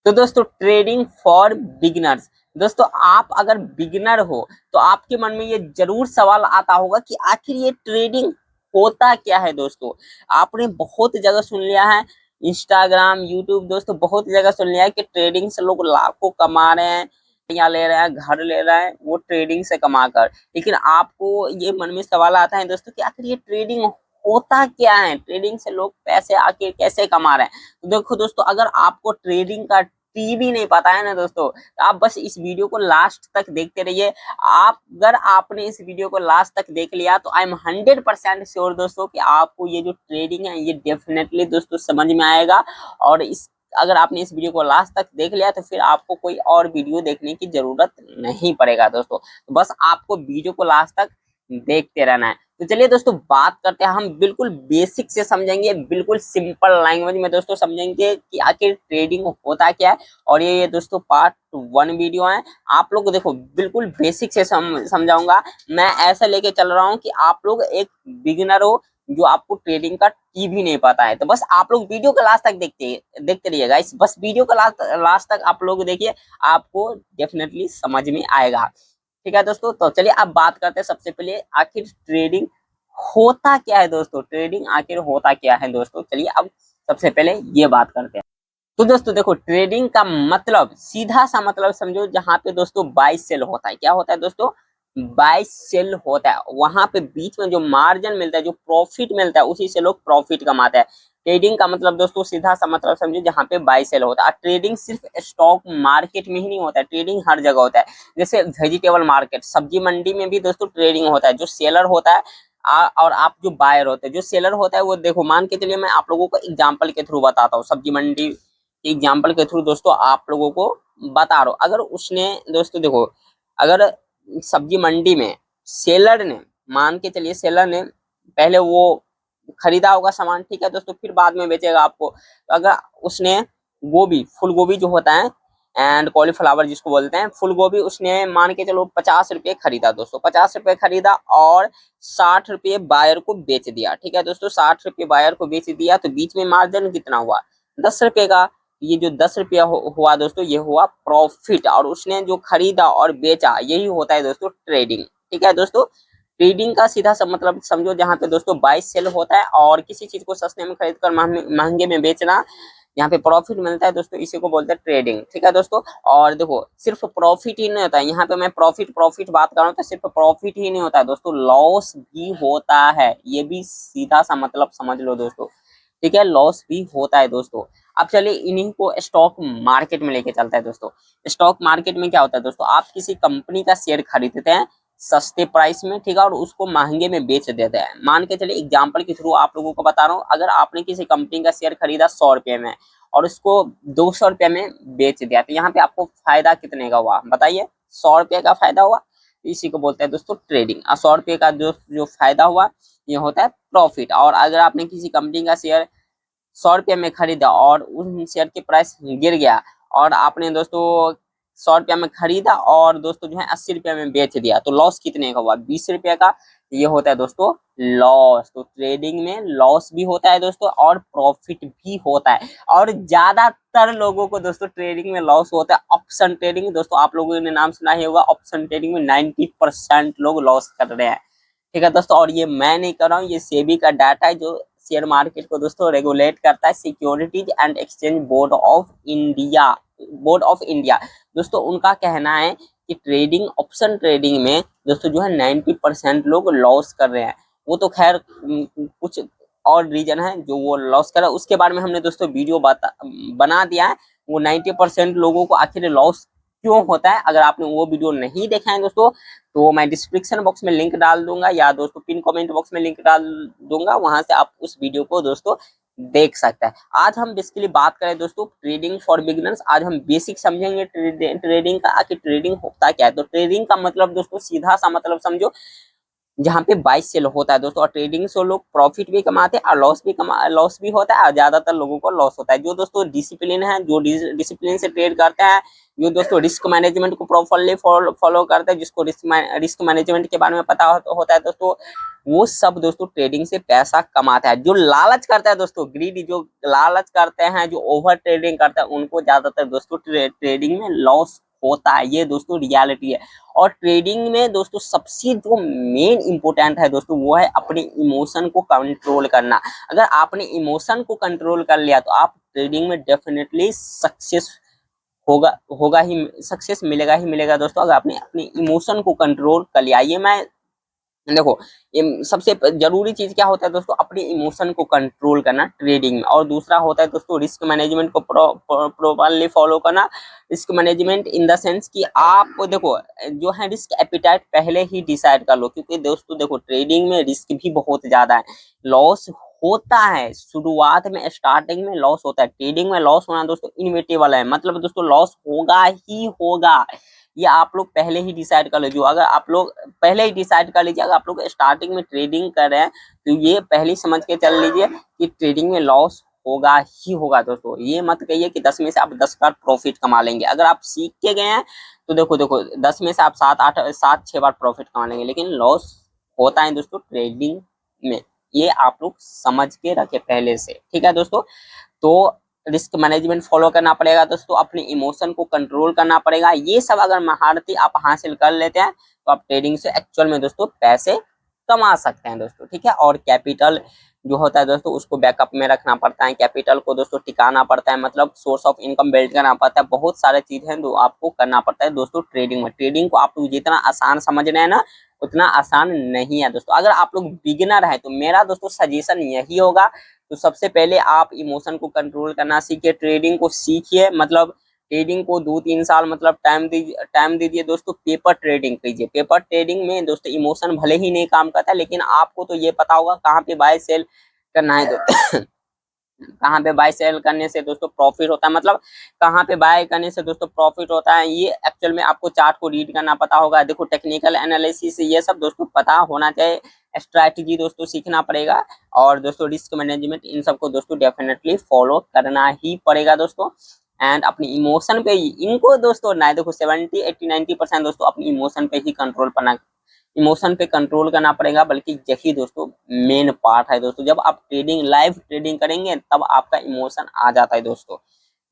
तो दोस्तों trading for beginners, दोस्तों आप अगर बिगिनर हो तो आपके मन में ये जरूर सवाल आता होगा कि आखिर ये ट्रेडिंग होता क्या है। दोस्तों आपने बहुत जगह सुन लिया है, इंस्टाग्राम यूट्यूब दोस्तों बहुत जगह सुन लिया है कि ट्रेडिंग से लोग लाखों कमा रहे हैं, या ले रहे हैं, घर ले रहे हैं वो ट्रेडिंग से कमा कर। लेकिन आपको ये मन में सवाल आता है दोस्तों कि आखिर ये ट्रेडिंग होता क्या है, ट्रेडिंग से लोग पैसे आखिर कैसे कमा रहे हैं। तो देखो दोस्तों, अगर आपको ट्रेडिंग का भी नहीं पता है ना दोस्तों, तो आप बस इस वीडियो को लास्ट तक देखते रहिए। आप अगर आपने इस वीडियो को लास्ट तक देख लिया तो आई एम 100% श्योर दोस्तों कि आपको ये जो ट्रेडिंग है ये डेफिनेटली दोस्तों समझ में आएगा। और इस अगर आपने इस वीडियो को लास्ट तक देख लिया तो फिर आपको कोई और वीडियो देखने की जरूरत नहीं पड़ेगा दोस्तों। तो बस आपको वीडियो को लास्ट तक देखते रहना है। तो चलिए दोस्तों बात करते हैं, हम बिल्कुल बेसिक से समझेंगे, बिल्कुल सिंपल लैंग्वेज में दोस्तों समझेंगे कि आखिर ट्रेडिंग होता क्या है। और ये दोस्तों पार्ट 1 वीडियो है। आप लोग देखो बिल्कुल बेसिक से समझाऊंगा। मैं ऐसा लेके चल रहा हूँ कि आप लोग एक बिगिनर हो जो आपको ट्रेडिंग का भी नहीं पता है। तो बस आप लोग वीडियो का लास्ट तक देखते रहिएगा। इस बस वीडियो का लास्ट तक आप लोग देखिए, आपको डेफिनेटली समझ में आएगा। ठीक है दोस्तों, तो चलिए अब बात करते हैं सबसे पहले आखिर ट्रेडिंग होता क्या है। दोस्तों ट्रेडिंग आखिर होता क्या है दोस्तों, चलिए अब सबसे पहले ये बात करते हैं। तो दोस्तों देखो, ट्रेडिंग का मतलब सीधा सा मतलब समझो, जहां पे दोस्तों बाय सेल होता है। क्या होता है दोस्तों? बाय सेल होता है। वहां पे बीच में जो मार्जिन मिलता है, जो प्रॉफिट मिलता है, उसी से लोग प्रॉफिट कमाते हैं। ट्रेडिंग का मतलब दोस्तों सीधा सा मतलब समझो, जहां पे बाय सेल होता है। ट्रेडिंग सिर्फ स्टॉक मार्केट में ही नहीं होता है, ट्रेडिंग हर जगह होता है। जैसे वेजिटेबल मार्केट, सब्जी मंडी में भी दोस्तों ट्रेडिंग होता है। जो सेलर होता है और आप जो बायर होते हैं, जो सेलर होता है वो देखो, मान के चलिए मैं आप लोगों को एग्जांपल के थ्रू बताता हूँ। सब्जी मंडी एग्जाम्पल के थ्रू दोस्तों आप लोगों को बता रहा हूँ। अगर उसने दोस्तों देखो, अगर सब्जी मंडी में सेलर ने, मान के चलिए सेलर ने पहले वो खरीदा होगा सामान, ठीक है दोस्तों, फिर बाद में बेचेगा आपको। तो अगर उसने गोभी, फूल गोभी जो होता है एंड कॉलीफ्लावर जिसको बोलते हैं, फूल गोभी उसने मान के चलो 50 रुपये खरीदा दोस्तों, 50 रुपये खरीदा और 60 रुपये बायर को बेच दिया। ठीक है दोस्तों, 60 रुपये बायर को बेच दिया तो बीच में मार्जिन कितना हुआ? 10 रुपये का। ये जो 10 रुपया हुआ दोस्तों, ये हुआ प्रॉफिट। और उसने जो खरीदा और बेचा, यही होता है दोस्तों ट्रेडिंग। ठीक है दोस्तों, ट्रेडिंग का सीधा सा मतलब समझो, जहां पे दोस्तों बाय सेल होता है और किसी चीज को सस्ते में खरीद कर महंगे में बेचना, यहाँ पे प्रॉफिट मिलता है दोस्तों, इसी को बोलते हैं ट्रेडिंग। ठीक है दोस्तों, और देखो सिर्फ प्रॉफिट ही नहीं होता है, यहाँ पे मैं प्रॉफिट प्रॉफिट बात कर रहा हूँ, तो सिर्फ प्रॉफिट ही नहीं होता है दोस्तों, लॉस भी होता है। ये भी सीधा सा मतलब समझ लो दोस्तों। ठीक है, लॉस भी होता है दोस्तों। अब चलिए इन्हीं को स्टॉक मार्केट में लेके चलता है दोस्तों। स्टॉक मार्केट में क्या होता है दोस्तों? आप किसी कंपनी का शेयर खरीदते हैं सस्ते प्राइस में, ठीक है, और उसको महंगे में बेच देते हैं। मान के चलिए एग्जांपल के थ्रू आप लोगों को बता रहा हूँ, अगर आपने किसी कंपनी का शेयर खरीदा 100 रुपये में और उसको 200 रुपये में बेच दिया, तो यहाँ पे आपको फायदा कितने का हुआ बताइए? 100 रुपये का फायदा हुआ। इसी को बोलते हैं दोस्तों ट्रेडिंग। 100 रुपये का जो जो फायदा हुआ, ये होता है प्रॉफिट। और अगर आपने किसी कंपनी का शेयर 100 रुपये में खरीदा और उस शेयर की प्राइस गिर गया, और आपने दोस्तों 100 रुपया में खरीदा और दोस्तों जो है 80 रुपये में बेच दिया, तो लॉस कितने का हुआ? 20 रुपये का। ये होता है दोस्तों लॉस। तो ट्रेडिंग में लॉस भी होता है दोस्तों और प्रॉफिट भी होता है। और ज्यादातर लोगों को दोस्तों ट्रेडिंग में लॉस होता है। ऑप्शन ट्रेडिंग दोस्तों आप लोगों ने नाम सुना ही होगा, ऑप्शन ट्रेडिंग में 90% लोग लॉस कर रहे हैं। ठीक है दोस्तों, और ये मैं नहीं कर रहा हूँ, ये सेबी का डाटा है जो शेयर मार्केट को दोस्तों रेगुलेट करता है, securities and exchange board of India. Board of India दोस्तों, उनका कहना है कि ट्रेडिंग, ऑप्शन ट्रेडिंग में दोस्तों जो है 90% लोग लॉस कर रहे हैं। वो तो खैर कुछ और रीजन है जो वो लॉस कर रहा है, उसके बारे में हमने दोस्तों वीडियो बना दिया है। वो 90% लोगों को आखिर लॉस क्यों होता है, अगर आपने वो वीडियो नहीं देखा है दोस्तों, तो मैं डिस्क्रिप्शन बॉक्स में लिंक डाल दूंगा, या दोस्तों पिन कमेंट बॉक्स में लिंक डाल दूंगा, वहां से आप उस वीडियो को दोस्तों देख सकता है। आज हम बेसिकली बात करें दोस्तों ट्रेडिंग फॉर बिगिनर्स। आज हम बेसिक समझेंगे ट्रेडिंग का, आखिर ट्रेडिंग होता क्या है। तो ट्रेडिंग का मतलब दोस्तों सीधा सा मतलब समझो, जहाँ पे बाई सेल होता है दोस्तों। और ट्रेडिंग से लोग प्रॉफिट भी कमाते हैं और लॉस भी होता है, और ज्यादातर लोगों को लॉस होता है। जो दोस्तों डिसिप्लिन है, जो डिसिप्लिन से ट्रेड करते हैं, जो दोस्तों रिस्क मैनेजमेंट को प्रॉपरली फॉलो करते हैं, जिसको रिस्क मैनेजमेंट के बारे में पता होता है दोस्तों, वो सब दोस्तों ट्रेडिंग से पैसा कमाता है। जो लालच करता है दोस्तों, ग्रीडी, जो लालच करते हैं, जो ओवर ट्रेडिंग करते हैं, उनको ज्यादातर दोस्तों ट्रेडिंग में लॉस होता है। ये दोस्तों रियलिटी है। और ट्रेडिंग में दोस्तों सबसे जो मेन इंपॉर्टेंट है दोस्तों, वो है अपने इमोशन को कंट्रोल करना। अगर आपने इमोशन को कंट्रोल कर लिया तो आप ट्रेडिंग में डेफिनेटली सक्सेस होगा ही, सक्सेस मिलेगा ही मिलेगा दोस्तों, अगर आपने अपने इमोशन को कंट्रोल कर लिया। ये मैं देखो, सबसे जरूरी चीज क्या होता है दोस्तों, अपने इमोशन को कंट्रोल करना ट्रेडिंग में। और दूसरा होता है दोस्तों रिस्क मैनेजमेंट को प्रॉपरली फॉलो करना। Risk management in the sense कि आप देखो, जो है रिस्क एपिटाइट पहले ही डिसाइड कर लो, क्योंकि दोस्तों देखो ट्रेडिंग में रिस्क भी बहुत ज्यादा है, लॉस होता है शुरुआत में, स्टार्टिंग में लॉस होता है। ट्रेडिंग में लॉस होना दोस्तों इनविटेबल है, मतलब दोस्तों लॉस होगा ही होगा। ये आप लोग पहले ही डिसाइड कर लीजिए। अगर आप लोग पहले ही डिसाइड कर लीजिए, अगर आप लोग स्टार्टिंग में ट्रेडिंग कर रहे हैं, तो ये पहले ही समझ के चल लीजिए कि ट्रेडिंग में लॉस होगा ही होगा दोस्तों। ये मत कहिए कि 10 में से आप 10 बार प्रॉफिट कमा लेंगे। अगर आप सीख के गए हैं तो देखो देखो 10 में से आप 7 8 7 6 बार प्रॉफिट कमा लेंगे, लेकिन लॉस होता है दोस्तों ट्रेडिंग में। ये आप लोग समझ के रखे पहले से, ठीक है दोस्तों। तो रिस्क मैनेजमेंट फॉलो करना पड़ेगा दोस्तों, अपने इमोशन को कंट्रोल करना पड़ेगा। ये सब अगर महारती आप हासिल कर लेते हैं तो आप ट्रेडिंग से एक्चुअल में दोस्तों पैसे कमा सकते हैं दोस्तों, ठीक है। और कैपिटल जो होता है दोस्तों, उसको बैकअप में रखना पड़ता है, कैपिटल को दोस्तों टिकाना पड़ता है, मतलब सोर्स ऑफ इनकम बिल्ड करना पड़ता है। बहुत सारे चीज हैं जो आपको करना पड़ता है दोस्तों ट्रेडिंग में। ट्रेडिंग को आप लोग जितना आसान समझ रहे हैं ना, उतना आसान नहीं है दोस्तों। अगर आप लोग बिगिनर है तो मेरा दोस्तों सजेशन यही होगा, तो सबसे पहले आप इमोशन को कंट्रोल करना सीखिए, ट्रेडिंग को सीखिए, मतलब ट्रेडिंग को 2 3 साल मतलब टाइम दीजिए दोस्तों। पेपर ट्रेडिंग कीजिए। पेपर ट्रेडिंग में दोस्तों इमोशन भले ही नहीं काम करता, लेकिन आपको तो ये पता होगा कहाँ पे बाय सेल करना है तो कहाँ पे बाय सेल करने से दोस्तों प्रॉफिट होता है, मतलब कहाँ पे बाय करने से दोस्तों प्रॉफिट होता है। ये एक्चुअल में आपको चार्ट को रीड करना पता होगा। देखो टेक्निकल एनालिसिस ये सब दोस्तों पता होना चाहिए, स्ट्रैटेजी दोस्तों सीखना पड़ेगा, और दोस्तों रिस्क मैनेजमेंट, इन सबको दोस्तों डेफिनेटली फॉलो करना ही पड़ेगा दोस्तों। एंड अपनी इमोशन पे ही इनको दोस्तों ना, देखो 70 80 90% दोस्तों अपनी इमोशन पे ही कंट्रोल करना, इमोशन पे कंट्रोल करना पड़ेगा, बल्कि यही दोस्तों मेन पार्ट है दोस्तों। जब आप ट्रेडिंग लाइव ट्रेडिंग करेंगे तब आपका इमोशन आ जाता है दोस्तों,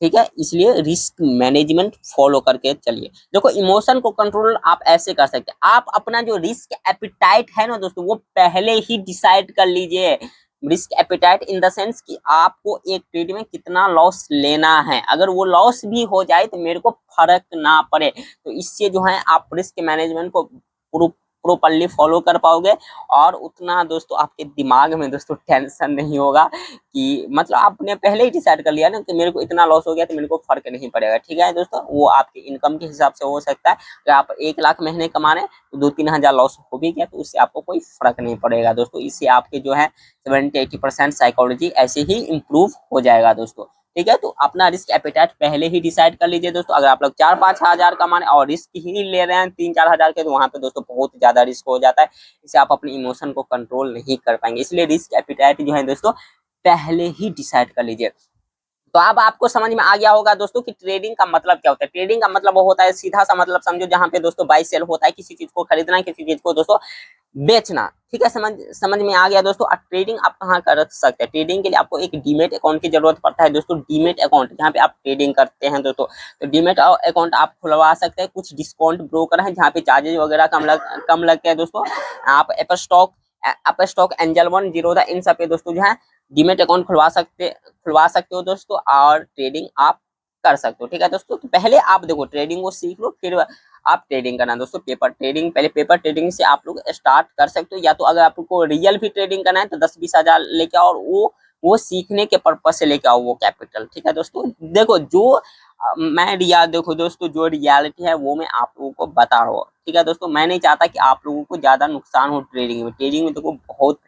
ठीक है। इसलिए रिस्क मैनेजमेंट फॉलो करके चलिए। देखो इमोशन को कंट्रोल आप ऐसे कर सकते हैं, आप अपना जो रिस्क एपिटाइट है ना दोस्तों, वो पहले ही डिसाइड कर लीजिए। Risk appetite in the sense कि आपको एक ट्रेड में कितना लॉस लेना है। अगर वो लॉस भी हो जाए तो मेरे को फर्क ना पड़े। तो इससे जो है आप रिस्क मैनेजमेंट को प्रॉपरली फॉलो कर पाओगे, और उतना दोस्तों आपके दिमाग में दोस्तों टेंशन नहीं होगा कि, मतलब आपने पहले ही डिसाइड कर लिया ना कि मेरे को इतना लॉस हो गया तो मेरे को फर्क नहीं पड़ेगा, ठीक है दोस्तों। वो आपके इनकम के हिसाब से हो सकता है। अगर आप 1 लाख महीने कमा रहे हैं तो 2 3 हजार लॉस हो भी गया तो उससे आपको कोई फर्क नहीं पड़ेगा दोस्तों। इससे आपके जो है 70 80% साइकोलॉजी ऐसे ही इम्प्रूव हो जाएगा दोस्तों, ठीक है। तो अपना रिस्क एपिटाइट पहले ही डिसाइड कर लीजिए दोस्तों। अगर आप लोग 4 5 हजार कमाने और रिस्क ही ले रहे हैं 3 4 हजार के, तो वहां पे दोस्तों बहुत ज्यादा रिस्क हो जाता है। इससे आप अपने इमोशन को कंट्रोल नहीं कर पाएंगे। इसलिए रिस्क एपिटाइट जो है दोस्तों पहले ही डिसाइड कर लीजिए। तो अब आपको समझ में आ गया होगा दोस्तों कि ट्रेडिंग का मतलब क्या होता है। ट्रेडिंग का मतलब वो होता है, सीधा सा मतलब समझो, जहां पे दोस्तों बाई सेल होता है, किसी चीज को खरीदना, किसी चीज को दोस्तों बेचना, ठीक है। समझ में आ गया दोस्तों। अब ट्रेडिंग आप कहाँ कर सकते हैं। ट्रेडिंग के लिए आपको एक डीमेट अकाउंट की जरूरत पड़ता है दोस्तों। डीमेट अकाउंट जहाँ पे आप ट्रेडिंग करते हैं दोस्तों, तो डीमेट अकाउंट आप खुलवा सकते हैं। कुछ डिस्काउंट ब्रोकर है जहाँ पे चार्जेज वगैरह कम लगते हैं दोस्तों। आप Upstox Angel One Zerodha इन सब पे दोस्तों जो है डीमेट अकाउंट खुलवा सकते हो दोस्तों, और ट्रेडिंग आप कर सकते हो, ठीक है दोस्तों। तो पहले आप देखो ट्रेडिंग को सीख लो, फिर आप ट्रेडिंग करना दोस्तों। पेपर ट्रेडिंग, पहले पेपर ट्रेडिंग से आप लोग स्टार्ट कर सकते हो, या तो अगर आपको रियल भी ट्रेडिंग करना है तो 10 20 हजार लेके आओ, और वो सीखने के पर्पज से लेके आओ वो कैपिटल, ठीक है दोस्तों। देखो जो देखो दोस्तों जो रियलिटी है वो मैं आप लोगों को बता रहा हूँ, ठीक है दोस्तों। मैं नहीं चाहता कि आप लोगों को ज्यादा नुकसान हो ट्रेडिंग में। ट्रेडिंग में देखो बहुत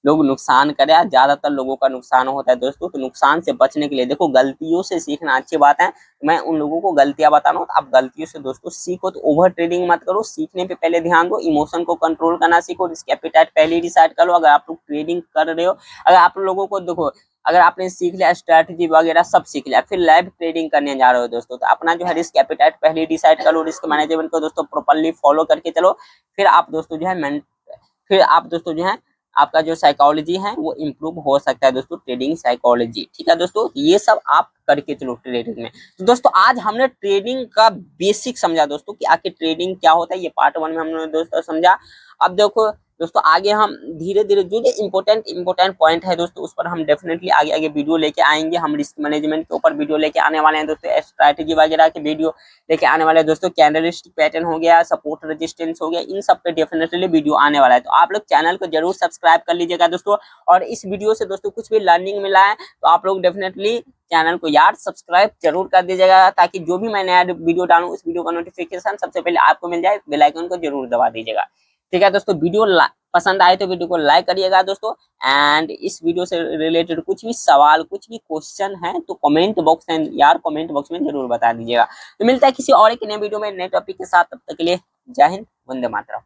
लोग नुकसान करे, ज्यादातर लोगों का नुकसान होता है दोस्तों। तो नुकसान से बचने के लिए देखो, गलतियों से सीखना अच्छी बात है, मैं उन लोगों को गलतियां बता रहा हूँ, तो आप गलतियों से दोस्तों सीखो। तो ओवर ट्रेडिंग मत करो, सीखने पे पहले ध्यान दो, इमोशन को कंट्रोल करना सीखो, रिस्क एपेटाइट पहले ही डिसाइड कर लो। अगर आप लोग ट्रेडिंग कर रहे हो, अगर आप लोगों को देखो, अगर आपने सीख लिया, स्ट्रैटेजी वगैरह सब सीख लिया, फिर लाइव ट्रेडिंग करने जा रहे हो दोस्तों, तो अपना जो है रिस्क एपेटाइट पहले ही डिसाइड कर लो, रिस्क मैनेजमेंट को दोस्तों प्रॉपर्ली फॉलो करके चलो। फिर आप दोस्तों जो है फिर आप दोस्तों जो है आपका जो साइकोलॉजी है वो इम्प्रूव हो सकता है दोस्तों, ट्रेडिंग साइकोलॉजी। ठीक है दोस्तों, ये सब आप करके चलो ट्रेडिंग में। तो दोस्तों आज हमने ट्रेडिंग का बेसिक समझा दोस्तों कि आखिर ट्रेडिंग क्या होता है, ये पार्ट 1 में हमने दोस्तों समझा। अब देखो दोस्तों, आगे हम धीरे धीरे जो जो इम्पोर्टेंट पॉइंट है दोस्तों, उस पर हम डेफिनेटली आगे आगे वीडियो लेके आएंगे। हम रिस्क मैनेजमेंट के ऊपर वीडियो लेके आने वाले हैं दोस्तों, स्ट्रैटेजी वगैरह के वीडियो लेके आने वाले हैं दोस्तों, कैंडलस्टिक पैटर्न हो गया, सपोर्ट रेजिस्टेंस हो गया, इन सब पे डेफिनेटली वीडियो आने वाला है। तो आप लोग चैनल को जरूर सब्सक्राइब कर लीजिएगा दोस्तों। और इस वीडियो से दोस्तों कुछ भी लर्निंग मिला है तो आप लोग डेफिनेटली चैनल को यार सब्सक्राइब जरूर कर दीजिएगा, ताकि जो भी मैं नया वीडियो डालूं उस वीडियो का नोटिफिकेशन सबसे पहले आपको मिल जाए। बेल आइकन को जरूर दबा दीजिएगा। ठीक है दोस्तों, वीडियो पसंद आए तो वीडियो को लाइक करिएगा दोस्तों। एंड इस वीडियो से रिलेटेड कुछ भी सवाल, कुछ भी क्वेश्चन है तो कमेंट बॉक्स में जरूर बता दीजिएगा। तो मिलता है किसी और एक नए वीडियो में नए टॉपिक के साथ, तब तक के लिए जय हिंद, वंदे मातरम।